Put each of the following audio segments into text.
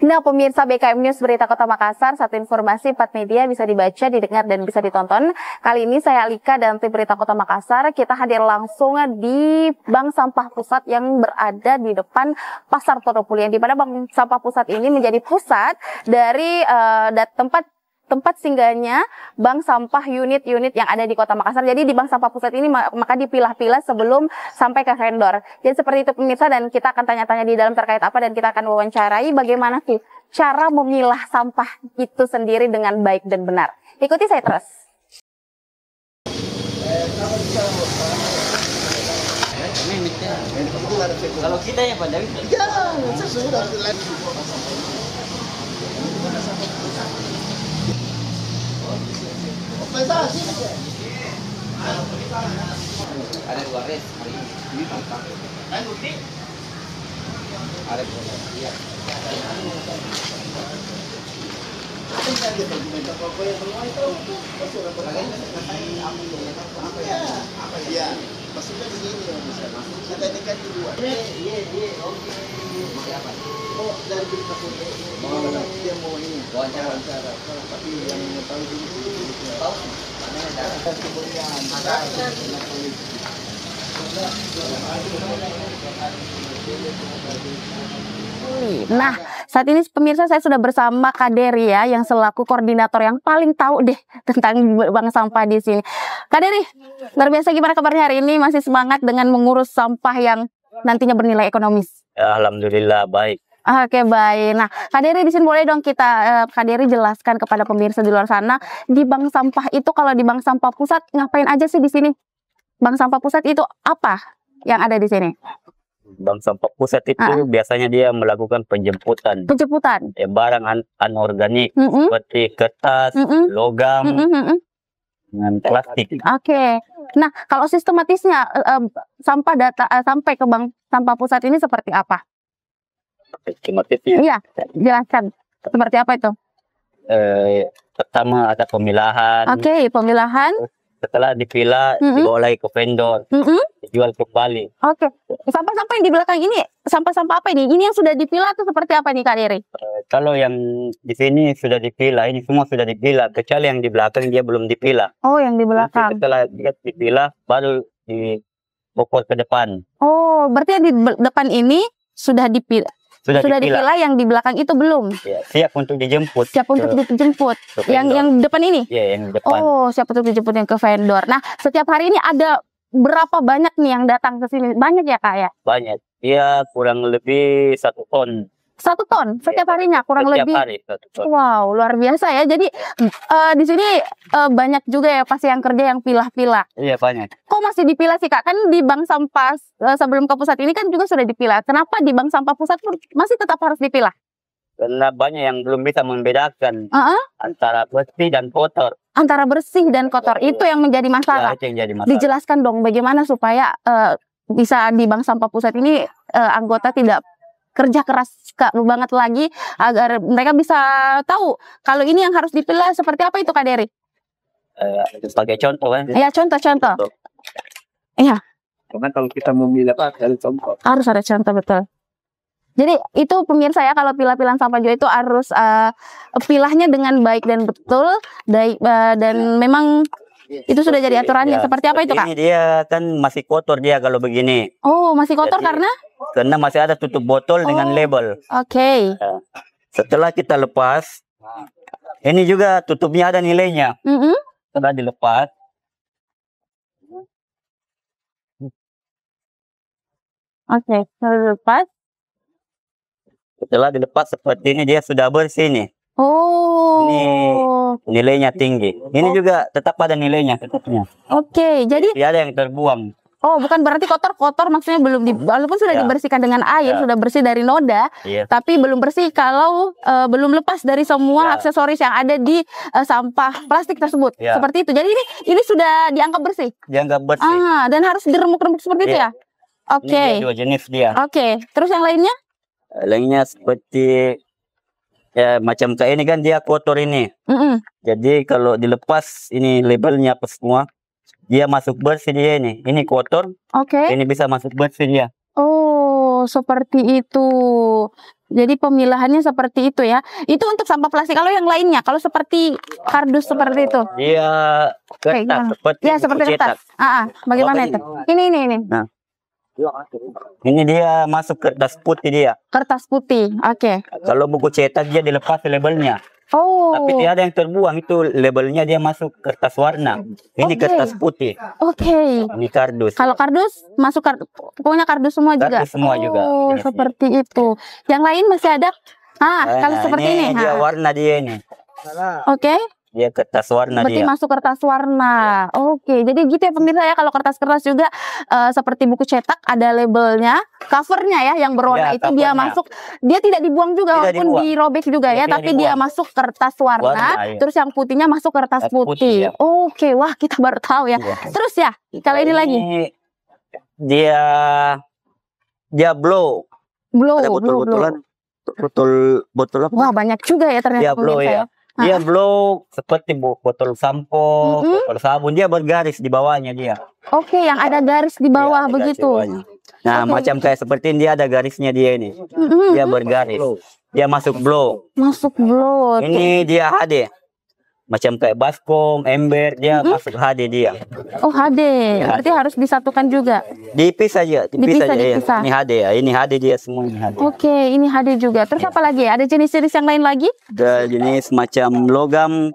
Nah, pemirsa BKM News Berita Kota Makassar, satu informasi 4 media bisa dibaca, didengar, dan bisa ditonton. Kali ini saya Alika dan tim Berita Kota Makassar, kita hadir langsung di Bank Sampah Pusat yang berada di depan Pasar Toropuli, di mana Bank Sampah Pusat ini menjadi pusat dari tempat singgahnya bank sampah unit-unit yang ada di Kota Makassar. Jadi di Bank Sampah Pusat ini maka dipilah-pilah sebelum sampai ke vendor. Jadi seperti itu pemirsa, dan kita akan tanya-tanya di dalam terkait apa, dan kita akan wawancarai bagaimana sih cara memilah sampah itu sendiri dengan baik dan benar. Ikuti saya terus. Kalau kita yang pada ada dua res hari ini ada maksudnya begini ya, bisa kita ini kan dua. Oke. Siapa? Oh, dari berita foto. Dia mau ini wawancara. Tapi yang tahu dulu tahu. Mana ada kemudian Nah, saat ini pemirsa saya sudah bersama Kak Dery ya, yang selaku koordinator yang paling tahu deh tentang bank sampah di sini. Kak Dery, luar biasa, gimana kabarnya hari ini? Masih semangat dengan mengurus sampah yang nantinya bernilai ekonomis? Alhamdulillah baik. Oke, baik. Nah, Kak Dery di sini boleh dong Kak Dery jelaskan kepada pemirsa di luar sana, di bank sampah itu, kalau di Bank Sampah Pusat ngapain aja sih di sini? Bank Sampah Pusat itu apa yang ada di sini? Bank Sampah Pusat itu biasanya dia melakukan penjemputan barang anorganik seperti kertas, logam, dengan plastik. Oke. Nah, kalau sistematisnya sampah data sampai ke Bank Sampah Pusat ini seperti apa? Sistematisnya? Iya, jelaskan. Seperti apa itu? Pertama ada pemilahan. Oke, pemilahan. Setelah dipilah, dibawa lagi ke vendor, dijual kembali. Oke. Sampah-sampah yang di belakang ini, sampah-sampah apa ini? Ini yang sudah dipilah atau seperti apa nih Kak Dery? Kalau yang di sini sudah dipilah, ini semua sudah dipilah, kecuali yang di belakang dia belum dipilah. Oh, yang di belakang. Nanti setelah dia dipilah, baru dibokor ke depan. Oh, berarti yang di depan ini sudah dipilah. Sudah dipilah, yang di belakang itu belum. Ya, siap untuk dijemput. Siap untuk dijemput. Yang depan ini? Iya, yang depan. Oh, siap untuk dijemput yang ke vendor. Nah, setiap hari ini ada berapa banyak nih yang datang ke sini? Banyak ya, Kak ya? Banyak. Dia kurang lebih 1 ton. 1 ton setiap harinya, kurang lebih. Hari 1 ton. Wow, luar biasa ya. Jadi di sini banyak juga ya pasti yang kerja yang pilah-pilah. Iya, banyak. Kok masih dipilah sih Kak? Kan di Bank Sampah sebelum ke pusat ini kan juga sudah dipilah. Kenapa di Bank Sampah Pusat pun masih tetap harus dipilah? Karena banyak yang belum bisa membedakan antara bersih dan kotor. Antara bersih dan kotor, itu yang menjadi masalah. Ya, itu yang jadi masalah. Dijelaskan dong bagaimana supaya bisa di Bank Sampah Pusat ini anggota tidak kerja keras banget lagi, agar mereka bisa tahu kalau ini yang harus dipilah seperti apa itu Kak Dery? Sebagai contoh kan? Ya, contoh. Iya. Karena kalau kita memilah harus contoh. Harus ada contoh, betul. Jadi itu pemirsa ya, kalau pilah-pilahan sampah juga itu harus pilahnya dengan baik dan betul, dan memang itu sudah jadi aturannya. Seperti apa itu Kak? Ini dia kan masih kotor dia kalau begini. Oh, masih kotor. Jadi, karena masih ada tutup botol dengan label. Oke. Setelah kita lepas, ini juga tutupnya ada nilainya. Setelah dilepas, setelah dilepas seperti ini, dia sudah bersih nih. Oh. Ini nilainya tinggi. Ini juga tetap ada nilainya tetapnya. Oke, jadi tidak ada yang terbuang. Oh, bukan berarti kotor maksudnya belum walaupun sudah dibersihkan dengan air, sudah bersih dari noda, tapi belum bersih kalau belum lepas dari semua aksesoris yang ada di sampah plastik tersebut. Seperti itu. Jadi ini sudah dianggap bersih. Dianggap bersih. Dan harus diremuk-remuk seperti itu ya. Oke. Ini dua jenis dia. Oke. Terus yang lainnya? Lainnya seperti macam kayak ini kan dia kotor ini. Jadi kalau dilepas ini labelnya apa semua, dia masuk bersih dia ini. Ini kotor. Ini bisa masuk bersih dia. Oh, seperti itu. Jadi pemilahannya seperti itu ya. Itu untuk sampah plastik. Kalau yang lainnya, kalau seperti kardus seperti itu. Dia kertas seperti ya seperti buku cetak. kertas. Bagaimana itu? Ini. Nah, ini dia masuk kertas putih dia. Kertas putih. Oke. Kalau buku cetak dia dilepas labelnya. Oh. Tapi tiada yang terbuang, itu labelnya dia masuk kertas warna. Ini kertas putih. Oke. Ini kardus. Kalau kardus masuk pokoknya kardus semua juga. Kardus semua juga. Oh, seperti itu. Yang lain masih ada? Kalau seperti ini. Dia warna dia ini. Oke. Dia kertas warna. Berarti dia masuk kertas warna. Oke, jadi gitu ya pemirsa ya. Kalau kertas-kertas juga seperti buku cetak ada labelnya, covernya ya yang berwarna ya, itu dia masuk, dia tidak dibuang juga walaupun dirobek juga ya, tapi dia masuk kertas warna, terus yang putihnya masuk kertas putih. Ya. Oke, wah kita baru tahu ya. Terus ya, kalau ini lagi dia blow. Ada botol apa? Wah, banyak juga ya ternyata pemirsa ya. Dia blow seperti botol sampo, botol sabun, dia bergaris di bawahnya dia. Oke, yang ada garis di bawah begitu. Nah, macam kayak seperti ini dia ada garisnya dia ini. Dia bergaris. Dia masuk blow. Masuk blow. Ini dia HD. Macam kayak baskom, ember, dia masuk HD dia. Oh, HD. Berarti harus disatukan juga. Dipisah aja, dipisah. Ya. Ini HD ya, ini HD dia semua ini HD. Oke, ini HD juga. Terus apa lagi? Ada jenis-jenis yang lain lagi? Ada jenis macam logam.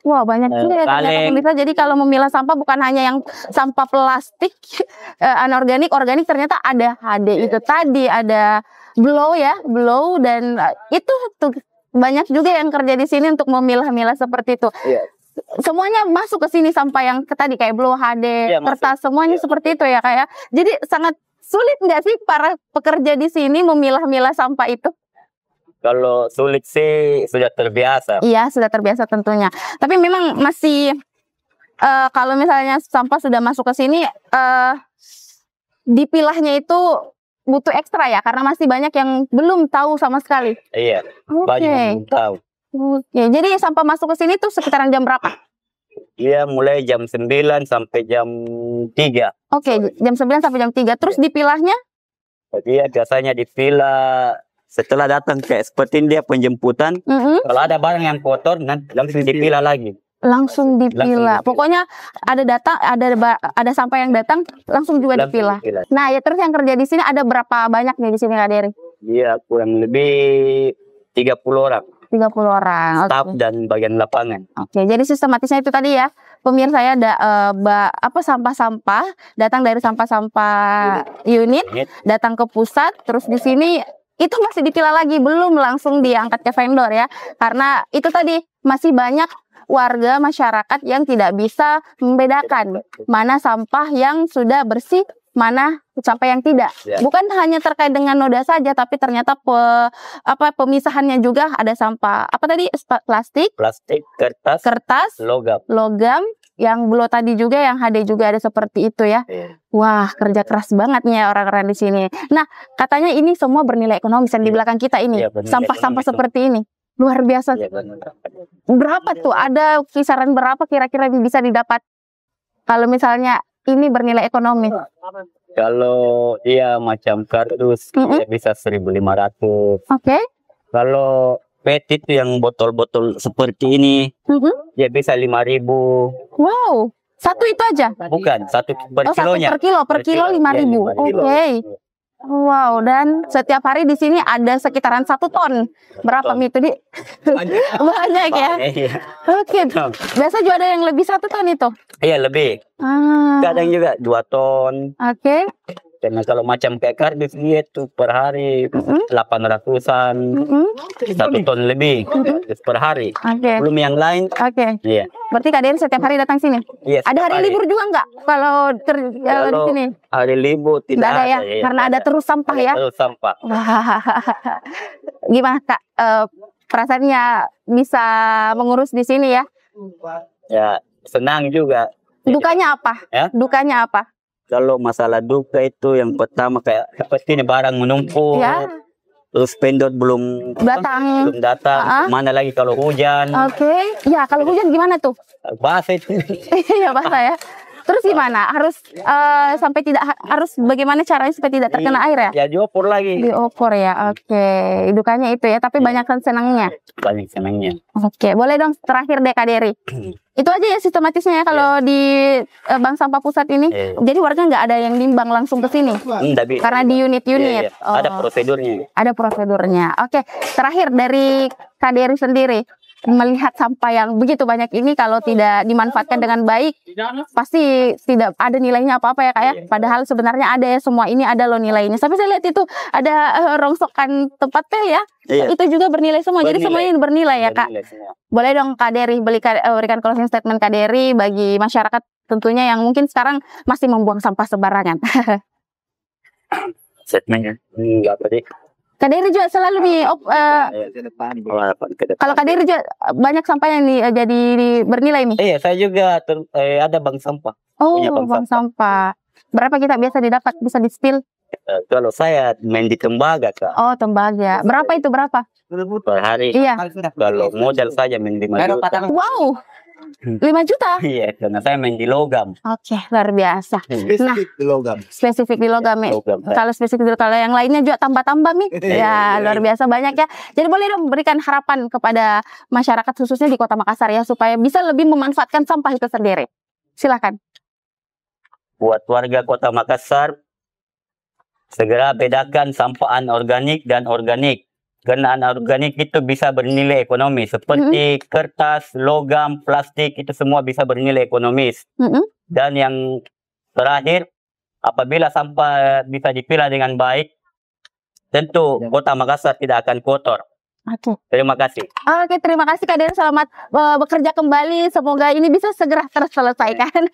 Wah, banyak juga ya ternyata pemirsa. Jadi kalau memilah sampah bukan hanya yang sampah plastik, anorganik, organik, ternyata ada HD itu tadi, ada blow ya, blow, dan itu tuh banyak juga yang kerja di sini untuk memilah-milah seperti itu. Semuanya masuk ke sini sampah yang tadi kayak blow, HD, kertas, semuanya seperti itu ya kayak. Jadi sangat sulit nggak sih para pekerja di sini memilah-milah sampah itu? Kalau sulit sih sudah terbiasa. Iya, sudah terbiasa tentunya. Tapi memang masih kalau misalnya sampah sudah masuk ke sini, dipilahnya itu butuh ekstra ya, karena masih banyak yang belum tahu sama sekali. Iya, banyak yang belum tahu. Oke, jadi sampah masuk ke sini tuh sekitaran jam berapa? Iya, mulai jam 9 sampai jam 3. Oke, jam 9 sampai jam 3. Terus dipilahnya? Iya, biasanya dipilah setelah datang kayak seperti ini dia penjemputan. Kalau ada barang yang kotor, nanti langsung dipilah lagi. Langsung dipilah. Pokoknya ada sampah yang datang langsung juga dipilah. Nah, ya terus yang kerja di sini ada berapa banyak nih di sini Kak Dery? Iya, kurang lebih 30 orang. 30 orang. Staf dan bagian lapangan. Oke, jadi sistematisnya itu tadi ya. Pemirsa ya ada sampah-sampah datang dari sampah-sampah unit, datang ke pusat, terus di sini itu masih dipilah lagi, belum langsung diangkat ke vendor ya. Karena itu tadi masih banyak warga masyarakat yang tidak bisa membedakan mana sampah yang sudah bersih, mana sampah yang tidak. Bukan hanya terkait dengan noda saja, tapi ternyata pemisahannya juga ada sampah apa tadi, plastik, kertas, logam, yang blow tadi juga, yang HD juga ada seperti itu ya. Wah, kerja keras banget nih orang-orang di sini. Nah, katanya ini semua bernilai ekonomis yang di belakang kita ini, sampah-sampah seperti ini. Luar biasa. Berapa tuh? Ada kisaran berapa kira-kira yang bisa didapat kalau misalnya ini bernilai ekonomi? Kalau iya macam kardus ya bisa 1.500. Oke. Kalau PET itu yang botol-botol seperti ini ya bisa 5.000. Wow. Satu itu aja? Bukan, satu per kilonya. Per kilo 5.000. Oke. Wow, dan setiap hari di sini ada sekitaran 1 ton. Berapa itu di? Banyak ya. Oke. Biasa juga ada yang lebih 1 ton itu. Iya, lebih. Kadang juga 2 ton. Oke. Karena kalau macam kayak kardus dia tuh per hari 800-an, 1 ton lebih per hari. Belum yang lain. Iya. Berarti Kak Dery setiap hari datang sini? Iya. Ada hari libur juga nggak kalau kerja di sini? Hari libur tidak ada ya, karena ada terus sampah ya. Terus sampah. Wah. Gimana Kak? Perasaannya bisa mengurus di sini ya? Ya, senang juga. Dukanya apa? Ya? Dukanya apa? Kalau masalah duka itu yang pertama kayak seperti ini barang menumpuk. Ya. Terus vendor belum datang. Mana lagi kalau hujan. Ya, kalau hujan gimana tuh? Basah itu. Iya, basah ya. Terus gimana? Harus sampai tidak harus bagaimana caranya supaya tidak terkena air ya? Ya diopor lagi. Diopor ya. Oke. Dukannya itu ya, tapi banyak kan senangnya. Banyak senangnya. Oke, boleh dong terakhir deh Kak Dery. Itu aja ya sistematisnya ya kalau di bank sampah pusat ini. Jadi warga nggak ada yang nimbang langsung ke sini. Karena di unit-unit. Oh. Ada prosedurnya. Ada prosedurnya. Oke, terakhir dari Kak Dery sendiri, melihat sampah yang begitu banyak ini kalau tidak dimanfaatkan dengan baik pasti tidak ada nilainya apa-apa ya Kak ya. Padahal sebenarnya ada ya, semua ini ada loh nilainya. Tapi saya lihat itu ada rongsokan tempat pel ya. Itu juga bernilai semua. Jadi semuanya bernilai ya Kak. Boleh dong Kak Dery berikan closing statement Kak Dery bagi masyarakat tentunya yang mungkin sekarang masih membuang sampah sembarangan. Statementnya enggak apa sih. Kak Dery juga selalu nih kalau Kak Dery juga banyak sampah yang jadi bernilai nih. Iya, saya juga ada bank sampah. Oh, bank sampah. Berapa kita biasa didapat, bisa di-spill? Kalau saya main di tembaga Kak. Oh, tembaga. Berapa itu berapa? Per hari. Iya. Kalau modal saja main 5 juta. Wow. 5 juta? Iya, karena saya main di logam. Oke, luar biasa. Spesifik di logam. Spesifik di logam ya. Kalau spesifik kalau yang lainnya juga tambah-tambah nih. Ya, luar biasa banyak ya. Jadi boleh dong berikan harapan kepada masyarakat khususnya di Kota Makassar ya supaya bisa lebih memanfaatkan sampah itu sendiri. Silakan. Buat warga Kota Makassar, segera bedakan sampah anorganik dan organik. Karena anorganik itu bisa bernilai ekonomis seperti kertas, logam, plastik itu semua bisa bernilai ekonomis. Dan yang terakhir, apabila sampah bisa dipilah dengan baik, tentu Kota Makassar tidak akan kotor. Oke. Terima kasih. Oke, terima kasih Kak Dery. Selamat bekerja kembali. Semoga ini bisa segera terselesaikan.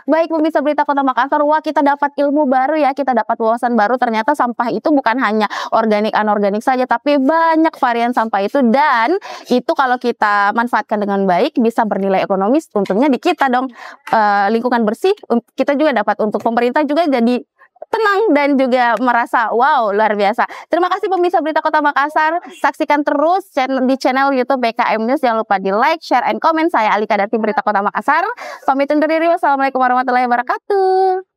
Baik pemirsa Berita Kota Makassar, wah kita dapat ilmu baru ya, kita dapat wawasan baru. Ternyata sampah itu bukan hanya organik anorganik saja, tapi banyak varian sampah itu, dan itu kalau kita manfaatkan dengan baik bisa bernilai ekonomis. Untungnya di kita dong, lingkungan bersih. Kita juga dapat, untuk pemerintah juga jadi tenang dan juga merasa wow luar biasa. Terima kasih pemirsa Berita Kota Makassar. Saksikan terus di channel YouTube BKM News. Jangan lupa di like, share, and comment. Saya Alika dari Berita Kota Makassar. Pamit undur diri. Wassalamualaikum warahmatullahi wabarakatuh.